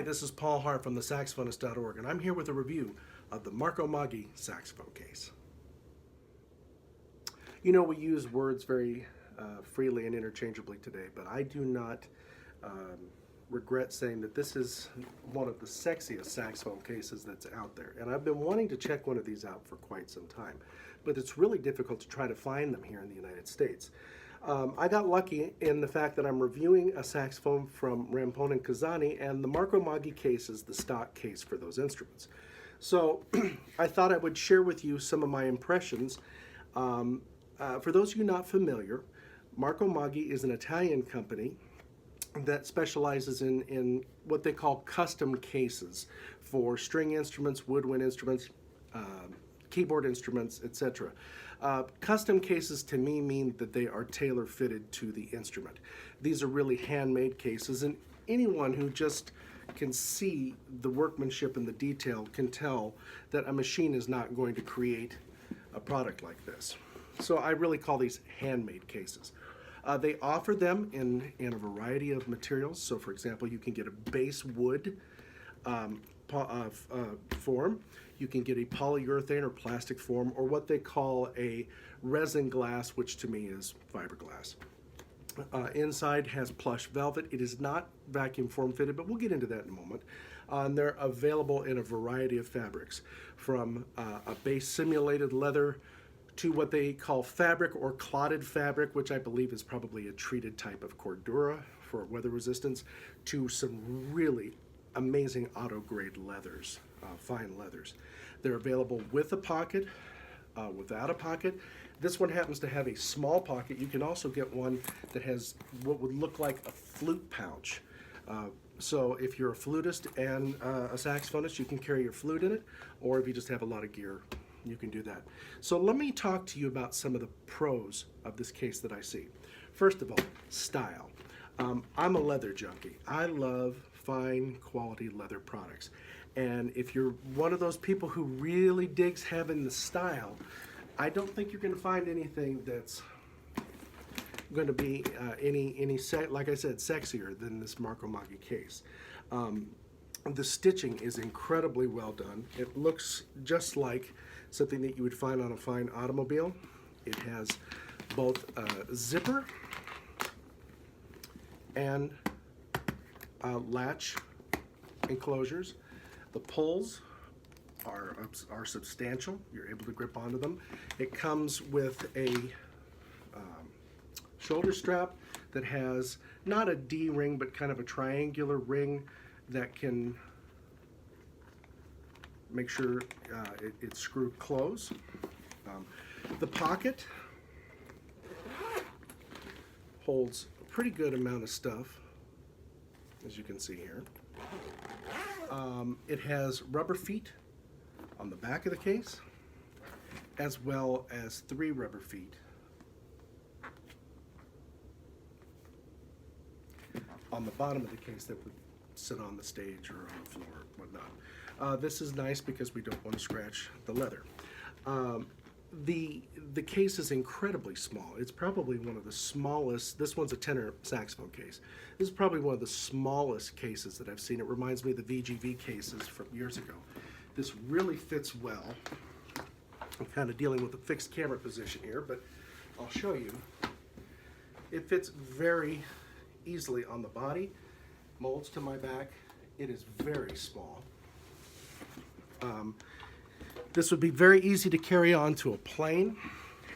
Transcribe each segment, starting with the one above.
Hi, this is Paul Hart from the Saxophonist.org, and I'm here with a review of the Marco Magi saxophone case. You know, we use words very freely and interchangeably today, but I do not regret saying that this is one of the sexiest saxophone cases that's out there. And I've been wanting to check one of these out for quite some time, but it's really difficult to try to find them here in the United States. I got lucky in the fact that I'm reviewing a saxophone from Rampone and Kazani, and the Marco Magi case is the stock case for those instruments. So I thought I would share with you some of my impressions. For those of you not familiar, Marco Magi is an Italian company that specializes in what they call custom cases for string instruments, woodwind instruments, keyboard instruments, etc. Custom cases to me mean that they are tailor-fitted to the instrument. These are really handmade cases, and anyone who just can see the workmanship and the detail can tell that a machine is not going to create a product like this. So I really call these handmade cases. They offer them in a variety of materials. So for example, you can get a base wood form, you can get a polyurethane or plastic form, or what they call a resin glass, which to me is fiberglass. Inside has plush velvet. It is not vacuum form fitted, but we'll get into that in a moment. They're available in a variety of fabrics, from a base simulated leather to what they call fabric or clotted fabric, which I believe is probably a treated type of cordura for weather resistance, to some really amazing auto-grade leathers, fine leathers. They're available with a pocket, without a pocket. This one happens to have a small pocket. You can also get one that has what would look like a flute pouch. So if you're a flutist and a saxophonist, you can carry your flute in it, or if you just have a lot of gear, you can do that. So let me talk to you about some of the pros of this case that I see. First of all, style. I'm a leather junkie. I love fine quality leather products. And if you're one of those people who really digs having the style, I don't think you're going to find anything that's going to be like I said, sexier than this Marco Magi case. The stitching is incredibly well done. It looks just like something that you would find on a fine automobile. It has both a zipper and latch enclosures. The pulls are substantial. You're able to grip onto them. It comes with a shoulder strap that has not a D ring, but kind of a triangular ring that can make sure it's screwed closed. The pocket holds a pretty good amount of stuff, as you can see here. It has rubber feet on the back of the case, as well as 3 rubber feet on the bottom of the case that would sit on the stage or on the floor or whatnot. This is nice because we don't want to scratch the leather. The case is incredibly small. It's probably one of the smallest. This one's a tenor saxophone case. This is probably one of the smallest cases that I've seen. It reminds me of the VGV cases from years ago. This really fits well. I'm kind of dealing with a fixed camera position here, but I'll show you. It fits very easily on the body, molds to my back. It is very small. This would be very easy to carry on to a plane,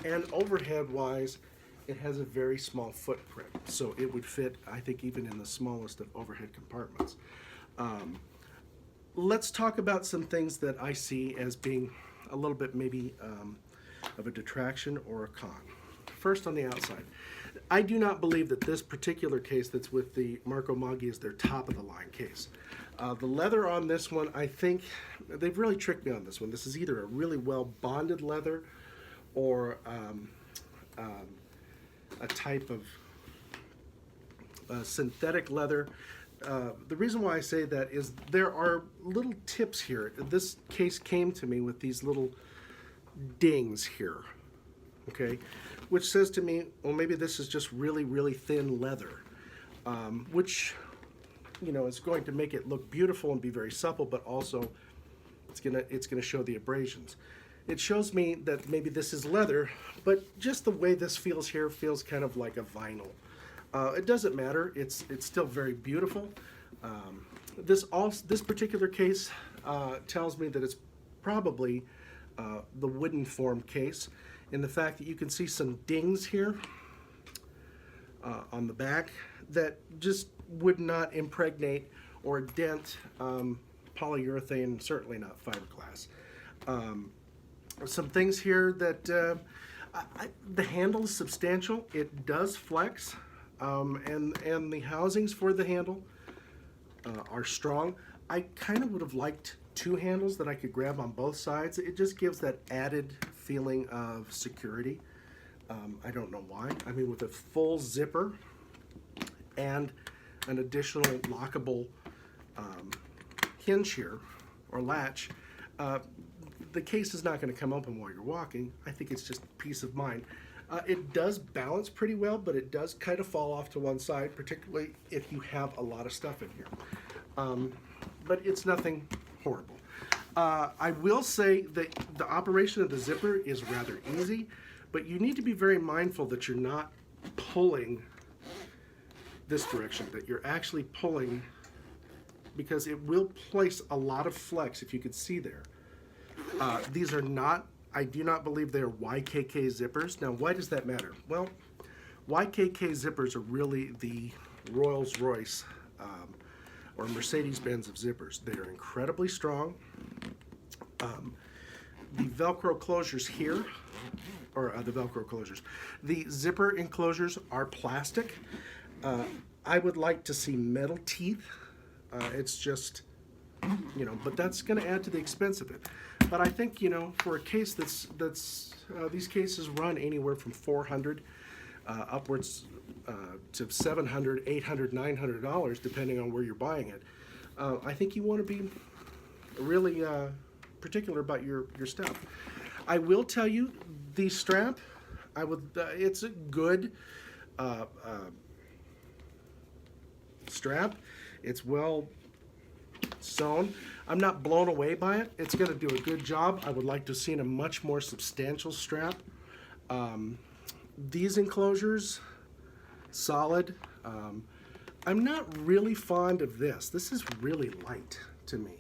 and overhead wise, it has a very small footprint, so it would fit, I think, even in the smallest of overhead compartments. Let's talk about some things that I see as being a little bit maybe of a detraction or a con. First, on the outside, I do not believe that this particular case that's with the Marco Magi is their top of the line case. The leather on this one, I think they've really tricked me on this one. This is either a really well bonded leather or a type of synthetic leather. The reason why I say that is there are little tips here. This case came to me with these little dings here, okay, which says to me, well, maybe this is just really, really thin leather, which is going to make it look beautiful and be very supple, but also it's gonna show the abrasions. It shows me that maybe this is leather, but just the way this feels here feels kind of like a vinyl. It doesn't matter. It's still very beautiful. This particular case tells me that it's probably the wooden form case, in the fact that you can see some dings here on the back that just would not impregnate or dent polyurethane, certainly not fiberglass. Some things here that the handle is substantial. It does flex, and the housings for the handle are strong. I kind of would have liked two handles that I could grab on both sides. It just gives that added feeling of security. I don't know why. I mean, with a full zipper and an additional lockable hinge here, or latch, the case is not going to come open while you're walking. I think it's just peace of mind. It does balance pretty well, but it does kind of fall off to one side, particularly if you have a lot of stuff in here. But it's nothing horrible. I will say that the operation of the zipper is rather easy, but you need to be very mindful that you're not pulling this direction, that you're actually pulling, because it will place a lot of flex, if you could see there. These are not, I do not believe they are YKK zippers. Now, why does that matter? Well, YKK zippers are really the Rolls-Royce or Mercedes-Benz of zippers. They are incredibly strong. The Velcro closures here, or the Velcro closures, the zipper enclosures are plastic. I would like to see metal teeth. It's just, but that's going to add to the expense of it. But I think, for a case these cases run anywhere from $400 upwards to $700, $800, $900, depending on where you're buying it. I think you want to be really particular about your stuff. I will tell you, the strap, it's a good strap. It's well sewn. I'm not blown away by it. It's going to do a good job. I would like to have seen a much more substantial strap. These enclosures, solid. I'm not really fond of this. This is really light to me.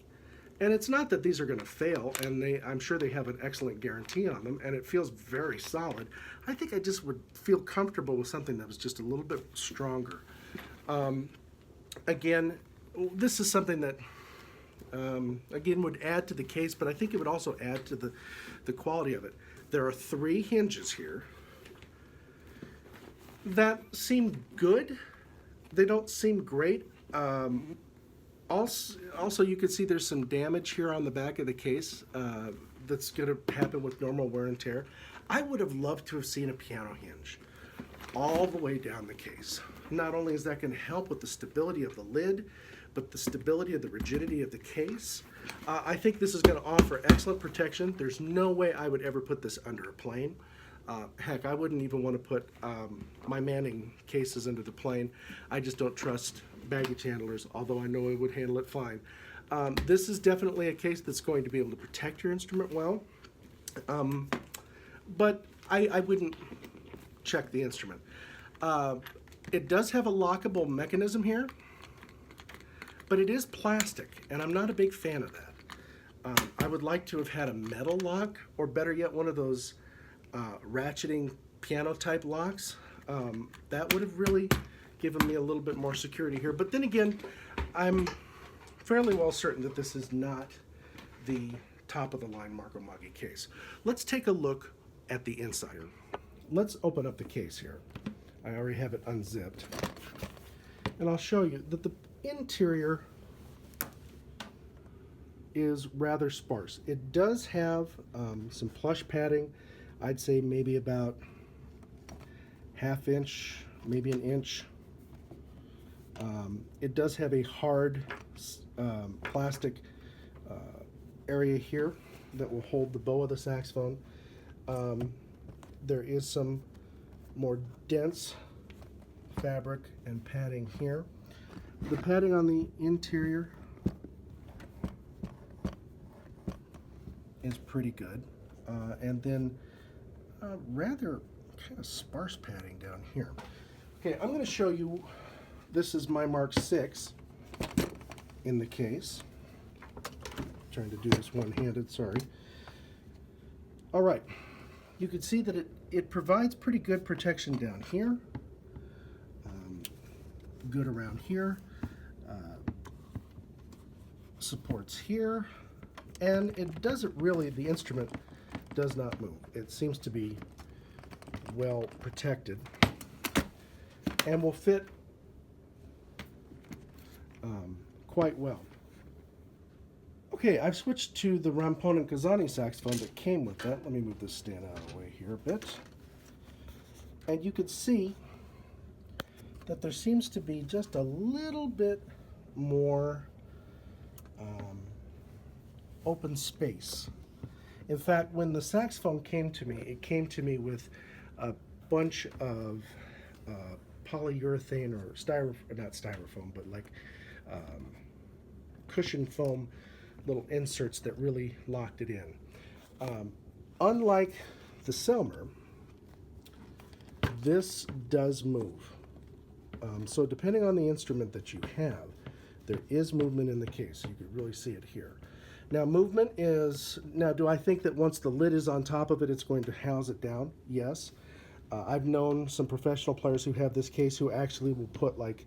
And it's not that these are going to fail, and I'm sure they have an excellent guarantee on them, and it feels very solid. I think I just would feel comfortable with something that was just a little bit stronger. Again, this is something that, again, would add to the case, but I think it would also add to the quality of it. There are 3 hinges here that seem good. They don't seem great. Also, you can see there's some damage here on the back of the case that's going to happen with normal wear and tear. I would have loved to have seen a piano hinge all the way down the case. Not only is that going to help with the stability of the lid, but the stability of the rigidity of the case. I think this is going to offer excellent protection. There's no way I would ever put this under a plane. Heck, I wouldn't even want to put my Manning cases under the plane. I just don't trust baggage handlers, although I know it would handle it fine. This is definitely a case that's going to be able to protect your instrument well, but I wouldn't check the instrument. It does have a lockable mechanism here, but it is plastic, and I'm not a big fan of that. I would like to have had a metal lock, or better yet, one of those ratcheting piano type locks. That would have really given me a little bit more security here. But then again, I'm fairly well certain that this is not the top of the line Marco Magi case. Let's take a look at the inside. Let's open up the case here. I already have it unzipped. And I'll show you that the interior is rather sparse. It does have some plush padding. I'd say maybe about ½ inch, maybe an inch. It does have a hard plastic area here that will hold the bow of the saxophone. There is some more dense fabric and padding here. The padding on the interior is pretty good. And then rather kind of sparse padding down here. Okay, I'm going to show you, this is my Mark 6 in the case. Trying to do this one-handed, sorry. All right, you can see that it provides pretty good protection down here, good around here, supports here, and it doesn't really, the instrument does not move. It seems to be well protected and will fit quite well. Okay, I've switched to the Rampone and Kazani saxophone that came with that. Let me move this stand out of the way here a bit. And you can see that there seems to be just a little bit more open space. In fact, when the saxophone came to me, it came to me with a bunch of polyurethane or not styrofoam, but like cushion foam little inserts that really locked it in. Unlike the Selmer, this does move. So depending on the instrument that you have, there is movement in the case. You can really see it here. Now movement is, now do I think that once the lid is on top of it, it's going to house it down? Yes. I've known some professional players who have this case who actually will put like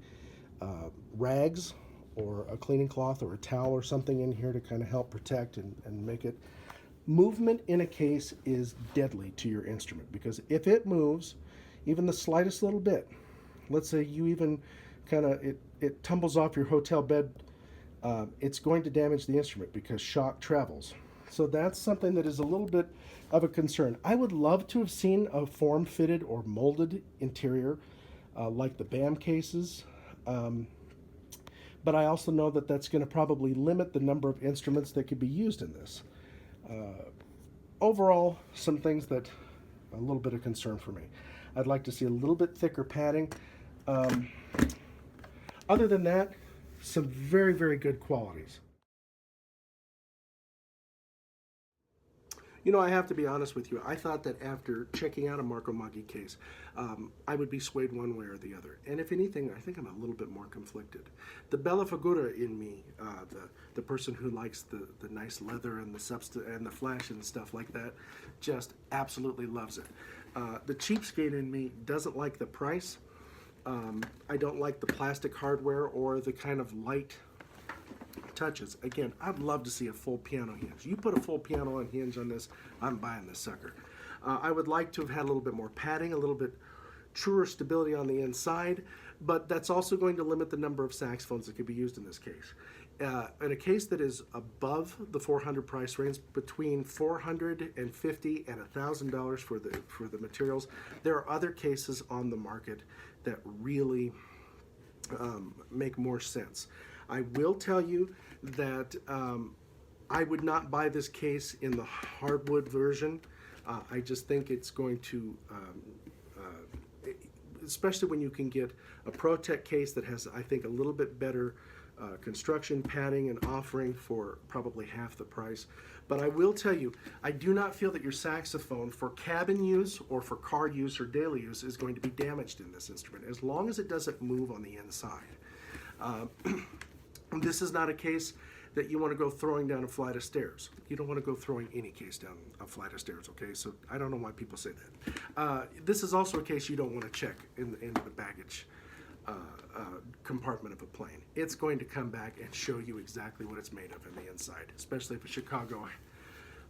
rags or a cleaning cloth or a towel or something in here to kind of help protect and make it. Movement in a case is deadly to your instrument, because if it moves even the slightest little bit, let's say you even kind of, it tumbles off your hotel bed, it's going to damage the instrument because shock travels. So that's something that is a little bit of a concern. I would love to have seen a form-fitted or molded interior like the BAM cases. But I also know that that's going to probably limit the number of instruments that could be used in this. Overall, some things that a little bit of concern for me. I'd like to see a little bit thicker padding. Other than that, some very, very good qualities. You know, I have to be honest with you. I thought that after checking out a Marco Magi case, I would be swayed one way or the other. And if anything, I think I'm a little bit more conflicted. The bella figura in me, the person who likes the nice leather and the flash and stuff like that, just absolutely loves it. The cheapskate in me doesn't like the price. I don't like the plastic hardware or the kind of light touches. Again, I'd love to see a full piano hinge. You put a full piano on hinge on this, I'm buying this sucker. I would like to have had a little bit more padding, a little bit truer stability on the inside, but that's also going to limit the number of saxophones that could be used in this case. In a case that is above the $400 price range, between $450 and $1,000 for the materials, there are other cases on the market that really make more sense. I will tell you that I would not buy this case in the hardwood version. I just think it's going to, especially when you can get a ProTech case that has, I think, a little bit better construction, padding, and offering for probably half the price. But I will tell you, I do not feel that your saxophone for cabin use or for car use or daily use is going to be damaged in this instrument, as long as it doesn't move on the inside. This is not a case that you want to go throwing down a flight of stairs. You don't want to go throwing any case down a flight of stairs, okay? So I don't know why people say that. This is also a case you don't want to check in the baggage compartment of a plane. It's going to come back and show you exactly what it's made of in the inside, especially if a Chicago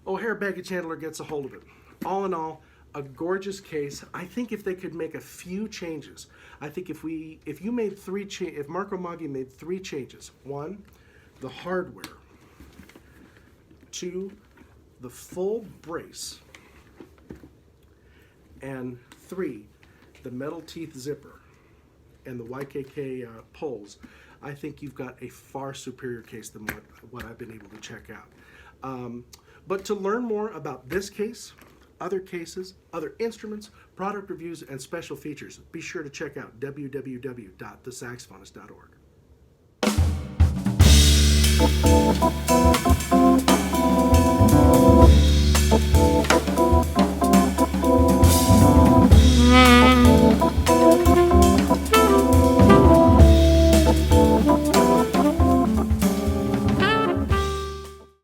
O'Hare baggage handler gets a hold of it. All in all, a gorgeous case. I think if they could make a few changes, I think if Marco Magi made 3 changes: 1, the hardware; 2, the full brace; and 3, the metal teeth zipper and the YKK poles, I think you've got a far superior case than what I've been able to check out. But to learn more about this case, other cases, other instruments, product reviews, and special features, be sure to check out www.thesaxophonist.org.